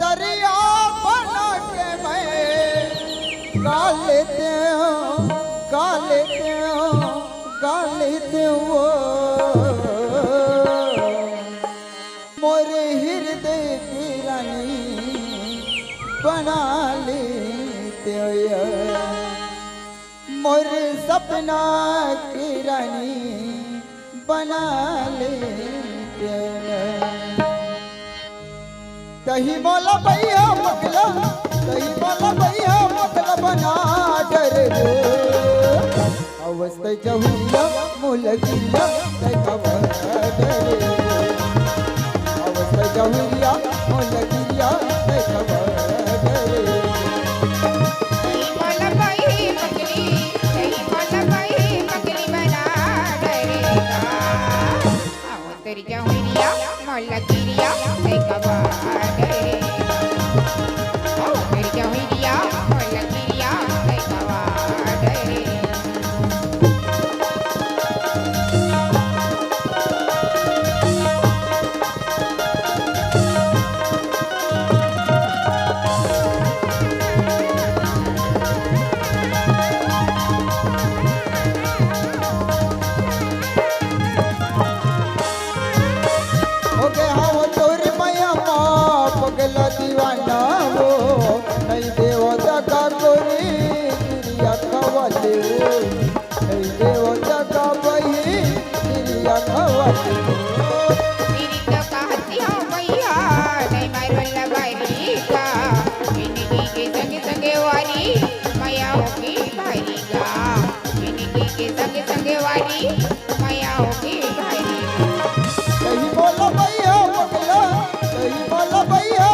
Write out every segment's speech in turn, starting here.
दरिया बना के मैं गा लेते हो गा लेते हो गा लेते हो मोरे हृदय की रानी बना लेते हो मोरे सपना की रानी बना लेते हो कहीं बोला भैया मगला कहीं बोला भैया मगला बना डरे अवस्था जहुला मुलगिया खबर डरे अवस्था जहुलिया मुलगिया खबर डरे कहीं बोला भाई मगली कहीं बोला भाई मगली बना डरेगा आओ तेरी जहुलिया मुलगिया खबर दीवाना हो नहीं देव जगा गोरी गिरिया खवाले नहीं देव जगा बही गिरिया खवाले तेरी तो कहती हो भैया नहीं मारवल्ला भाई का इनकी के संग संगे वाली माया होगी भाई का इनकी के संग वाली माया होगी भाई कहीं बोला भैया पगला कहीं बोला भैया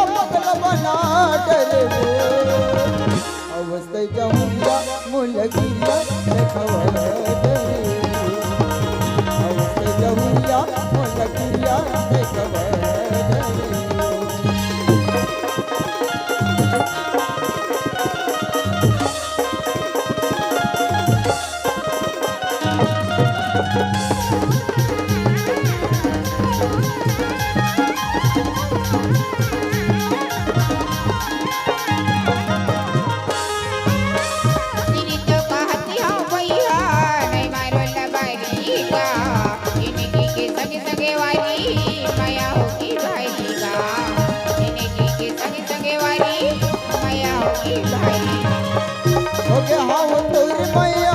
बना डरे अवस्था जमुया मुलगिया खबर डरे अवस्था जमुया मुलगिया खबर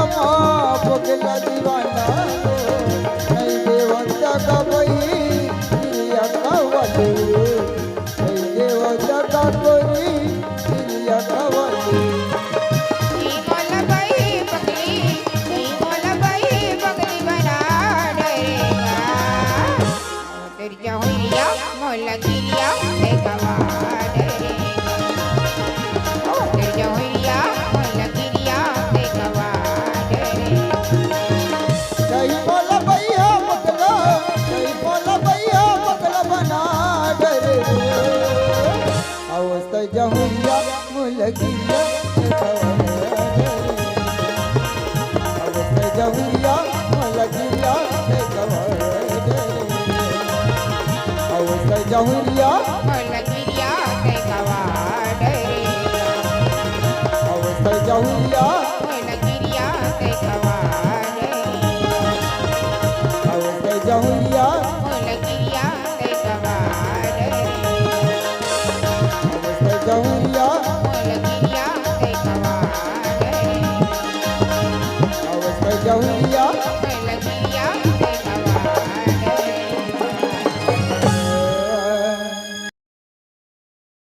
पगला दीवाना नहीं देव जगा बही गिरिया खवाले नहीं देव जगा गोरी गिरिया खवाले बोला भाई पगली बना डरेगा तेरी जहुलिया मोला गिरिया खवा डरेगा ओ तेरी जहुलिया मोला गिरिया खवा कहीं बोला भैया पगला बना डरे अवस्था जहुलिया मुलगिया अवस्था जहुलिया मुलगिया अवस्था जहुलिया